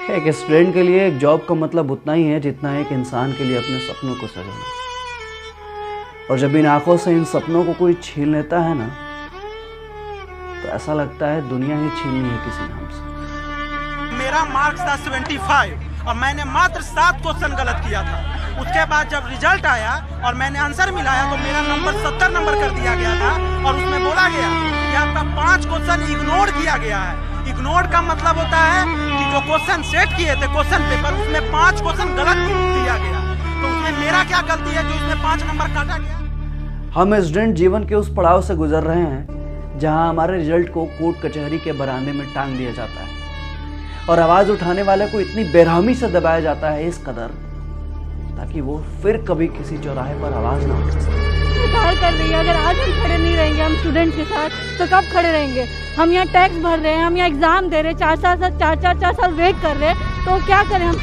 एक स्टूडेंट के लिए एक जॉब का मतलब उतना ही है जितना एक इंसान के लिए अपने सपनों को सजाना। और जब इन आंखों से इन सपनों को कोई छीन लेता है ना, तो ऐसा लगता है दुनिया ही छीननी है किसी नाम से। मेरा मार्क्स था 75 और मैंने मात्र 7 क्वेश्चन गलत किया था। उसके बाद जब रिजल्ट आया और मैंने आंसर मिलाया तो मेरा नंबर 70 नंबर कर दिया गया था और उसमें बोला गया कि आपका 5 क्वेश्चन इग्नोर किया गया है। इग्नोर का मतलब होता है कि जो क्वेश्चन सेट किए थे क्वेश्चन पेपर, उसमें 5 क्वेश्चन गलत दिया गया। तो उसमें मेरा क्या गलती है जो इसमें 5 नंबर काटा गया? हम स्टूडेंट जीवन के उस पड़ाव से गुजर रहे हैं जहां हमारे रिजल्ट को कोर्ट कचहरी के बरामदे में टांग दिया जाता है और आवाज उठाने वाले को इतनी बेरहमी से दबाया जाता है इस कदर, ताकि वो फिर कभी किसी चौराहे पर आवाज ना उठा सके। कर रही है, अगर आज हम खड़े नहीं रहेंगे हम स्टूडेंट के साथ तो कब खड़े रहेंगे? हम यहाँ टैक्स भर रहे हैं, हम यहाँ एग्जाम दे रहे हैं, 4 साल वेट कर रहे हैं, तो क्या करें हम?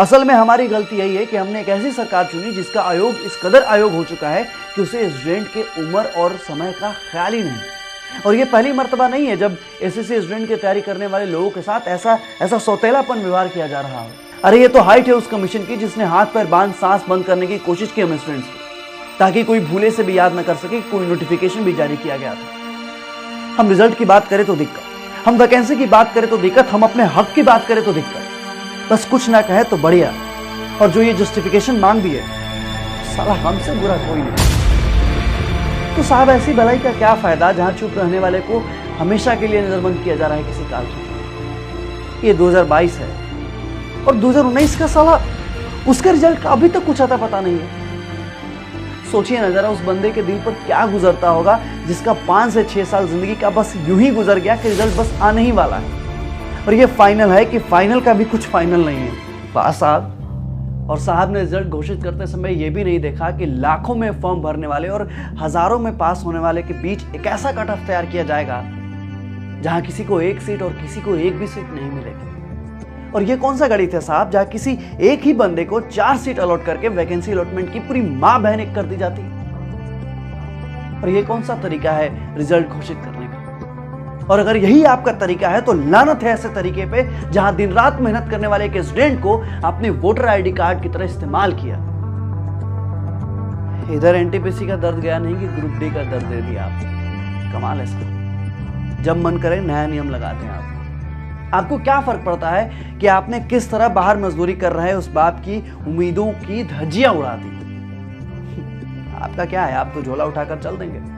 असल में हमारी गलती यही है कि हमने एक ऐसी सरकार चुनी जिसका आयोग इस कदर आयोग हो चुका है कि उसे स्टूडेंट के उम्र और समय का ख्याल ही नहीं। और ये पहली मर्तबा नहीं है जब एसएससी स्टूडेंट की तैयारी करने वाले लोगों के साथ ऐसा सौतेलापन व्यवहार किया जा रहा है। अरे ये तो हाइट है उस कमीशन की जिसने हाथ पैर बांध सांस बंद करने की कोशिश की हम स्टूडेंट्स की, ताकि कोई भूले से भी याद न कर सके। कोई नोटिफिकेशन भी जारी किया गया था। हम रिजल्ट की बात करें तो दिक्कत, हम वैकेंसी की बात करें तो दिक्कत, हम अपने हक की बात करें तो दिक्कत। बस कुछ ना कहे तो बढ़िया। और जो ये जस्टिफिकेशन मांग दी है, साला हमसे बुरा कोई नहीं। तो साहब ऐसी भलाई का क्या फायदा जहां चुप रहने वाले को हमेशा के लिए नजरबंद किया जा रहा है किसी काल में। ये 2022 है और 2019 का साला उसका रिजल्ट का अभी तक कुछ आता पता नहीं है। सोचिए ना जरा उस बंदे के दिल पर क्या गुजरता होगा जिसका 5 से 6 साल जिंदगी का बस यूं ही गुजर गया कि रिजल्ट बस आने ही वाला है। और ये फाइनल है कि फाइनल का भी कुछ फाइनल नहीं है। वाह साहब। और साहब ने रिजल्ट घोषित करते समय यह भी नहीं देखा कि लाखों में फॉर्म भरने वाले और हजारों में पास होने वाले के बीच एक ऐसा कट ऑफ तैयार किया जाएगा जहां किसी को 1 सीट और किसी को 1 भी सीट नहीं मिलेगी। और ये कौन सा गणित है साहब जहां किसी एक ही बंदे को 4 सीट अलॉट करके वैकेंसी अलॉटमेंट की पूरी मां बहन एक कर दी जाती। और ये कौन सा तरीका है रिजल्ट घोषित करने का? और अगर यही आपका तरीका है तो लानत है ऐसे तरीके पे जहां दिन रात मेहनत करने वाले एक स्टूडेंट को अपने वोटर आईडी कार्ड की तरह इस्तेमाल किया। इधर एनटीपीसी का दर्द गया नहीं कि ग्रुप डी का दर्द दे दिया आप। कमाल है सर। जब मन करे नया नियम लगाते हैं आप। आपको क्या फर्क पड़ता है कि आपने किस तरह बाहर मजदूरी कर रहे हैं उस बाप की उम्मीदों की धज्जियां उड़ा दी। आपका क्या है, आप तो झोला उठाकर चल देंगे।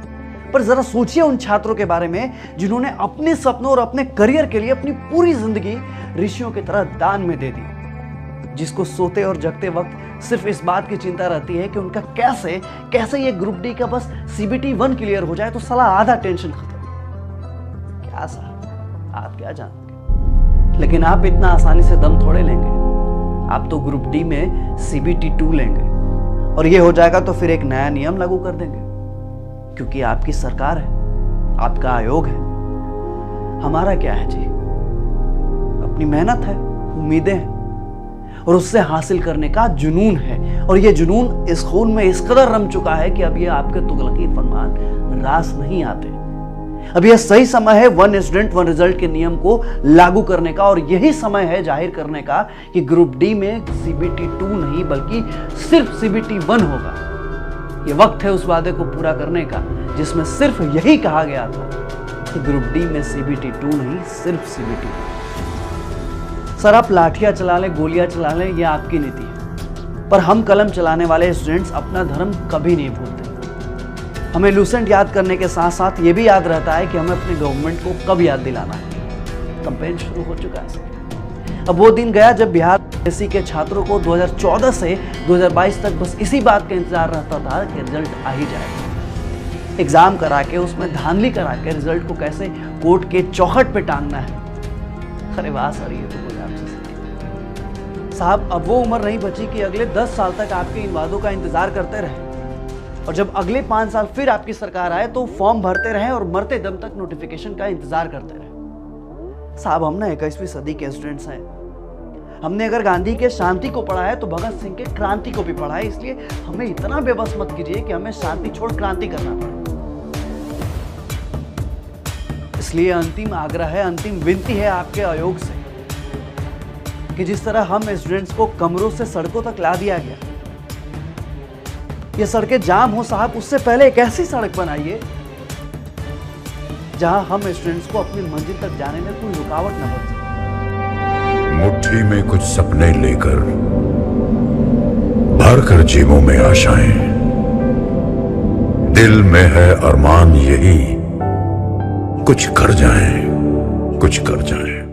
पर जरा सोचिए उन छात्रों के बारे में जिन्होंने अपने सपनों और अपने करियर के लिए अपनी पूरी जिंदगी ऋषियों की तरह दान में दे दी, जिसको सोते और जगते वक्त सिर्फ इस बात की चिंता रहती है कि उनका कैसे ये ग्रुप डी का बस CBT 1 क्लियर हो जाए तो साला आधा टेंशन खत्म। क्या साहब आप क्या जानते, लेकिन आप इतना आसानी से दम थोड़े लेंगे। आप तो ग्रुप डी में CBT 2 लेंगे और ये हो जाएगा तो फिर एक नया नियम लागू कर देंगे, क्योंकि आपकी सरकार है, आपका आयोग है। हमारा क्या है जी? अपनी मेहनत है, उम्मीदें हैं और उससे हासिल करने का जुनून है। और ये जुनून इस खून में इस कदर रम चुका है कि अब ये आपके तुगलकी फरमान रास नहीं आते। अब यह सही समय है 1 स्टूडेंट 1 रिजल्ट के नियम को लागू करने का। और यही समय है जाहिर करने का कि ग्रुप डी में CBT 2 नहीं बल्कि सिर्फ CBT 1 होगा। ये वक्त है उस वादे को पूरा करने का जिसमें सिर्फ यही कहा गया था कि ग्रुप डी में CBT 2 नहीं सिर्फ CBT 1। सर आप लाठियां चला लें, गोलियां चला लें, यह आपकी नीति है, पर हम कलम चलाने वाले स्टूडेंट्स अपना धर्म कभी नहीं भूलते। हमें लूसेंट याद करने के साथ साथ ये भी याद रहता है कि हमें अपने गवर्नमेंट को कब याद दिलाना है। कैंपेन शुरू हो चुका है सर। अब वो दिन गया जब बिहार एससी के छात्रों को 2014 से 2022 तक बस इसी बात का इंतजार रहता था कि रिजल्ट आ ही जाएगा। एग्जाम करा के उसमें धांधली करा के रिजल्ट को कैसे कोर्ट के चौखट पे टांगना है। अरे वाह सर, ये तो कोई आपसे साहब अब वो उम्र नहीं बची कि अगले 10 साल तक आपके इन वादों का इंतजार करते रहे और जब अगले 5 साल फिर आपकी सरकार आए तो फॉर्म भरते रहे और मरते दम तक नोटिफिकेशन का इंतजार करते रहे। साहब हम ना 21वीं सदी के स्टूडेंट्स हैं। हमने अगर गांधी के शांति को पढ़ा है तो भगत सिंह के क्रांति को भी पढ़ा है। इसलिए हमें इतना बेबस मत कीजिए कि हमें शांति छोड़ क्रांति करना पड़े। इसलिए अंतिम आग्रह है, अंतिम विनती है आपके आयोग से कि जिस तरह हम स्टूडेंट्स को कमरों से सड़कों तक ला दिया गया, ये सड़कें जाम हो साहब, उससे पहले एक ऐसी सड़क बनाइए जहां हम स्टूडेंट्स को अपनी मंजिल तक जाने में कोई रुकावट न बन सके। मुट्ठी में कुछ सपने लेकर भर कर जेबों में आशाएं, दिल में है अरमान यही कुछ कर जाएं, कुछ कर जाएं।